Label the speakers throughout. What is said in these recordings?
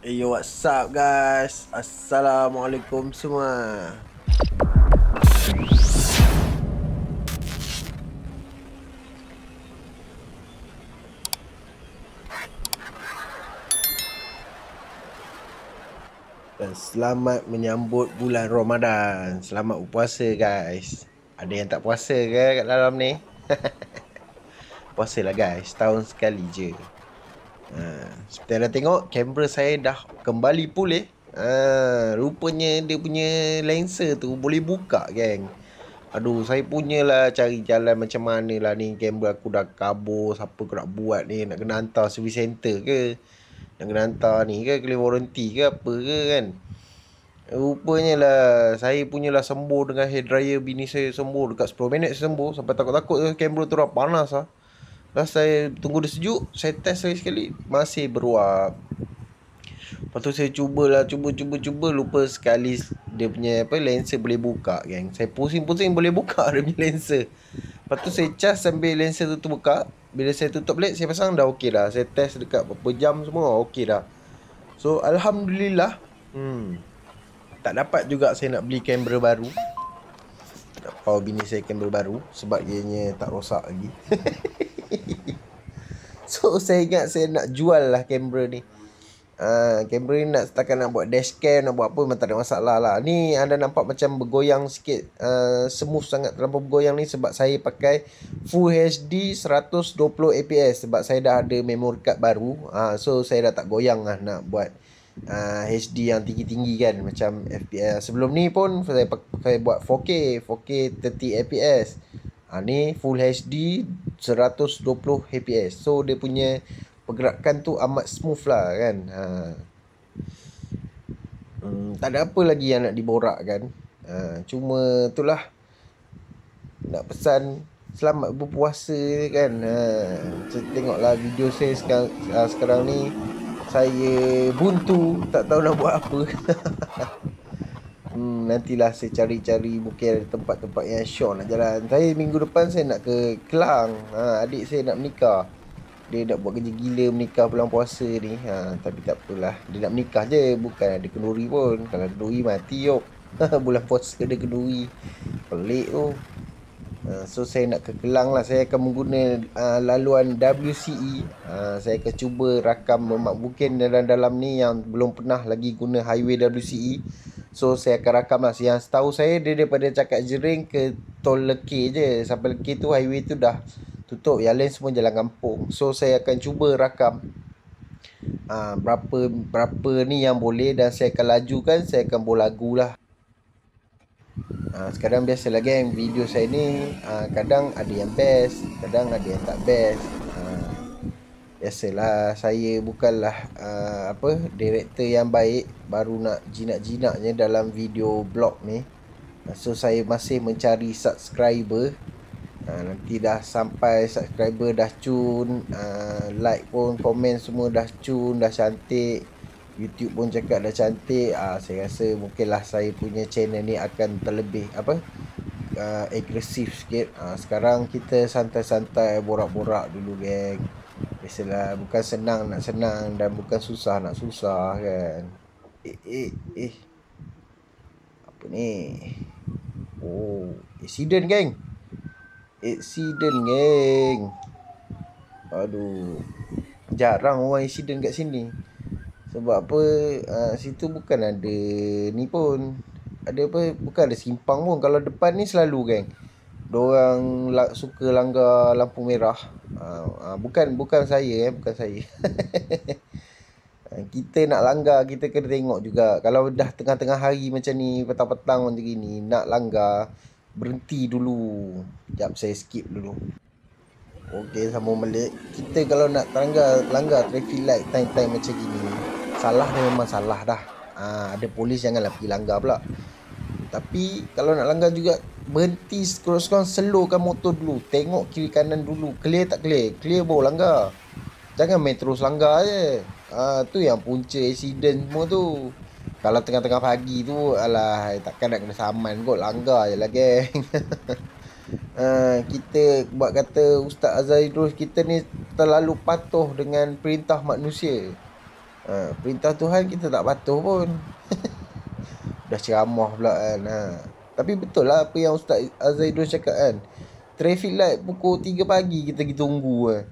Speaker 1: Yo, what's up guys? Assalamualaikum semua. Dan selamat menyambut bulan Ramadan. Selamat berpuasa guys. Ada yang tak puasa ke kat dalam ni? Puasalah guys, tahun sekali je. Seperti anda tengok, kamera saya dah kembali pulih. Rupanya dia punya lenser tu boleh buka geng. Aduh, saya punyalah cari jalan macam mana lah ni. Kamera aku dah kabur. Siapa aku nak buat ni? Nak kena hantar service center ke? Nak kena hantar ni ke? Claim warranty ke apa ke kan? Rupanya lah saya punyalah sembuh dengan hair dryer. Bini saya sembuh dekat 10 minit saya sembuh. Sampai takut-takut kamera tu dah panas lah. Lepas saya tunggu dia sejuk. Saya test lagi sekali. Masih beruap. Lepas tu saya cuba. Lupa sekali dia punya lenser boleh buka geng. Saya pusing-pusing boleh buka dia punya lenser. Lepas tu saya cas sambil lenser tu terbuka. Bila saya tutup balik saya pasang dah okey dah. Saya test dekat berapa jam semua okey dah. So Alhamdulillah. Tak dapat juga saya nak beli kamera baru. Tak tahu bini saya kamera baru. Sebab ianya tak rosak lagi. So saya ingat saya nak jual lah kamera ni. Kamera ni nak setakat nak buat dashcam, nak buat apa memang tak ada masalah lah. Ni anda nampak macam bergoyang sikit, smooth sangat terlampau bergoyang ni sebab saya pakai Full HD 120 fps sebab saya dah ada memory card baru. So saya dah tak goyang lah nak buat HD yang tinggi-tinggi kan macam FPS. Sebelum ni pun saya pakai buat 4K 30 fps. Ni Full HD 120 fps. So dia punya pergerakan tu amat smooth lah kan. Tak ada apa lagi yang nak diborakkan. Cuma itulah nak pesan selamat berpuasa kan. Tengoklah video saya sekarang ni. Saya buntu, tak tahu nak buat apa. Nantilah saya cari-cari, mungkin ada tempat-tempat yang syok nak jalan. Saya minggu depan saya nak ke Kelang. Adik saya nak menikah. Dia nak buat kerja gila menikah bulan puasa ni. Tapi tak apalah. Dia nak menikah je. Bukan ada kenduri pun. Kalau kenduri mati yok. Bulan puasa ada kenduri. Pelik tu. So saya nak ke Kelang lah. Saya akan mengguna laluan WCE. Saya akan cuba rakam. Mungkin dalam ni yang belum pernah lagi guna highway WCE. So saya akan rakam lah. Yang setahu saya dia daripada Cakap Jering ke Tol Lekir je. Sampai Lekir tu highway tu dah tutup. Yang lain semua jalan kampung. So saya akan cuba rakam berapa ni yang boleh. Dan saya akan lajukan. Saya akan buat lagu lah. Sekarang biasalah geng, video saya ni kadang ada yang best, kadang ada yang tak best. Biasalah, saya bukanlah director yang baik. Baru nak jinak-jinaknya dalam video blog ni. So saya masih mencari subscriber. Nanti dah sampai subscriber dah cun, like pun, komen semua dah cun, dah cantik, YouTube pun cakap dah cantik. Saya rasa mungkinlah saya punya channel ni akan terlebih agresif sikit. Sekarang kita santai-santai borak-borak dulu geng. Biasalah, bukan senang nak senang dan bukan susah nak susah kan. Apa ni? Oh, accident geng. Aduh, jarang orang accident kat sini. Sebab apa, situ bukan ada ni pun. Ada apa, bukan ada simpang pun. Kalau depan ni selalu geng, diorang suka langgar lampu merah. Bukan saya bukan saya. Kita nak langgar, kita kena tengok juga. Kalau dah tengah-tengah hari macam ni, petang-petang macam ni, nak langgar, berhenti dulu. Sekejap saya skip dulu. Okey, sambung balik. Kita kalau nak langgar traffic light time-time macam gini, salah dia memang salah dah. Ada polis janganlah pergi langgar pula. Tapi kalau nak langgar juga, berhenti sekurang-kurang, slowkan motor dulu. Tengok kiri kanan dulu, clear tak clear. Clear baru langgar. Jangan main terus langgar je. Tu yang punca accident semua tu. Kalau tengah-tengah pagi tu, alah, takkan nak kena saman kot. Langgar je lah geng. Kita buat kata Ustaz Azhar Idrus, kita ni terlalu patuh dengan perintah manusia. Perintah Tuhan kita tak patuh pun. Dah ceramah pula kan. Tapi betul lah apa yang Ustaz Azaidul cakap kan. Traffic light pukul 3 pagi kita pergi tunggu kan.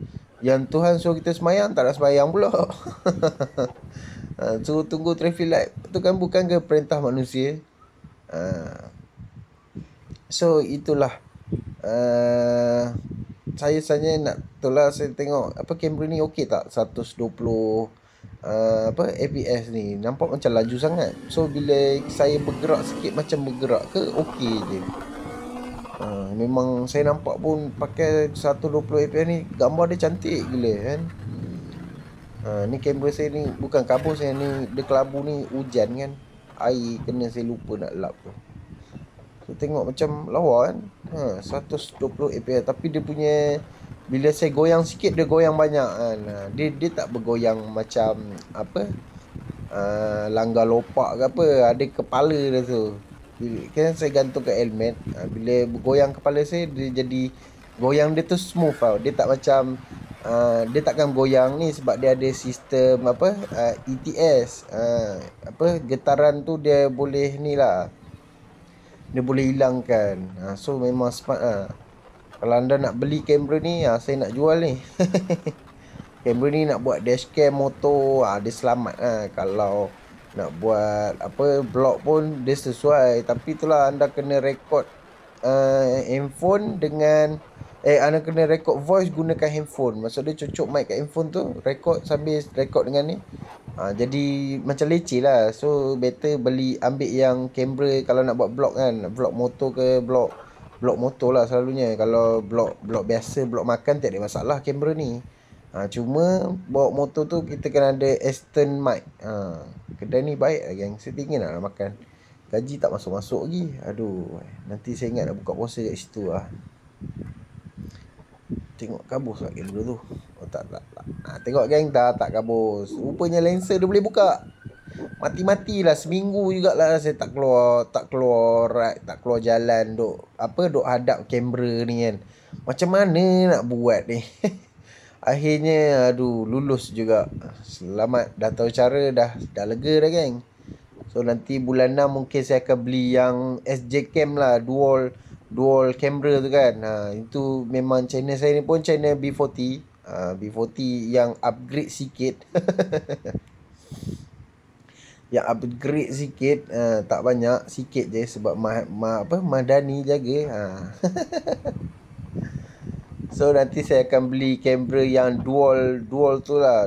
Speaker 1: Yang Tuhan suruh kita semayang, tak nak semayang pula. Suruh tunggu traffic light. Itu kan bukan ke perintah manusia. So itulah. Saya nak itulah saya tengok apa kamera ni okey tak 120 APS ni nampak macam laju sangat. So bila saya bergerak sikit macam bergerak ke okey je. Memang saya nampak pun pakai 120 APS ni gambar dia cantik gila kan. Ni kamera saya ni bukan kabur saya ni, dia kelabu ni hujan kan. Air kena saya lupa nak lap tu. So tengok macam lawa kan. 120 APS tapi dia punya bila saya goyang sikit dia goyang banyak kan. Dia tak bergoyang macam apa langgar lopak ke apa, ada kepala dia tu. Kan saya gantung ke helmet, bila bergoyang kepala saya dia jadi goyang dia tu smooth tau. Dia tak macam dia takkan goyang ni sebab dia ada sistem apa ETS. Getaran tu dia boleh ni lah. Dia boleh hilangkan. So memang smart lah. Kalau anda nak beli kamera ni, saya nak jual ni. Kamera ni nak buat dashcam motor, dia selamat lah. Kalau nak buat apa vlog pun dia sesuai. Tapi itulah anda kena record handphone dengan anda kena record voice gunakan handphone. Maksud dia cucuk mic kat handphone tu, record sambil record dengan ni. Jadi macam leceh lah. So better ambil yang kamera kalau nak buat vlog kan. Vlog motor ke vlog motor lah selalunya. Kalau vlog biasa, vlog makan tak ada masalah kamera ni. Cuma bawa motor tu kita kena ada extern mic. Kedai ni baik lah geng. Saya tinggal nak makan. Gaji tak masuk-masuk lagi. Aduh, nanti saya ingat nak buka puasa kat situ lah. Tengok kabus tak kamera tu. Tak. Tengok geng, tak kabus. Rupanya lenser dia boleh buka. Mati-matilah seminggu jugalah saya tak keluar jalan duk hadap kamera ni kan. Macam mana nak buat ni? Akhirnya lulus juga. Selamat, dah tahu cara, dah lega dah geng. So nanti bulan 6 mungkin saya akan beli yang SJ Cam lah, dual kamera tu kan. Itu memang channel saya ni pun channel B40. B40 yang upgrade sikit. Yang upgrade sikit, tak banyak, sikit je sebab Madani jaga. So nanti saya akan beli kamera yang dual tu lah,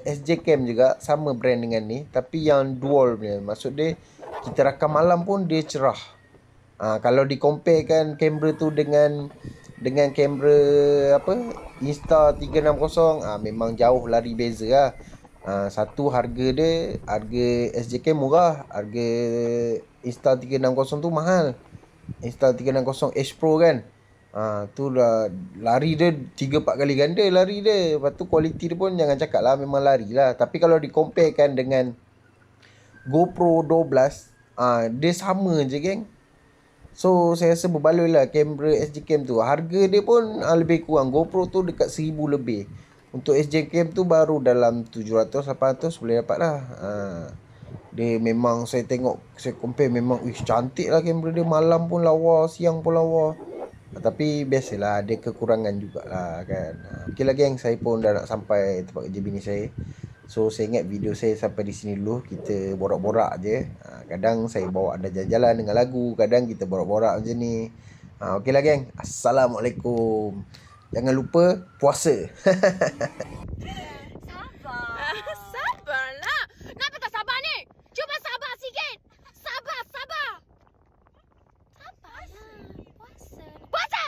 Speaker 1: SJ Cam juga, sama brand dengan ni, tapi yang dual punya. Maksud dia kita rakam malam pun dia cerah. Kalau di-compare kan kamera tu dengan kamera Insta360, memang jauh lari beza lah. Satu harga SJ Cam murah, harga Insta360 tu mahal. Insta360 H Pro kan. Tu dah lari dia 3-4 kali ganda lari dia. Lepas tu kualiti dia pun jangan cakap lah, memang lari lah. Tapi kalau di-compare kan dengan GoPro 12, dia sama je geng. So saya rasa berbaloi lah kamera SJ Cam tu. Harga dia pun lebih kurang. GoPro tu dekat 1000 lebih. Untuk SJ Cam tu baru dalam 700-800 boleh dapat lah. Dia memang saya tengok, saya compare memang cantik lah kamera dia. Malam pun lawa, siang pun lawa. Tapi biasalah, ada kekurangan jugalah kan. Okey lah geng, saya pun dah nak sampai tempat kerja bini saya. So saya ingat video saya sampai di sini dulu. Kita borak-borak je. Kadang saya bawa anda jalan-jalan dengan lagu, kadang kita borak-borak macam ni. Okey lah geng, Assalamualaikum. Jangan lupa puasa.
Speaker 2: Sabarlah. Kenapa tak sabar ni? Cuba sabar sikit. Sabar. Sabarlah. Puasa.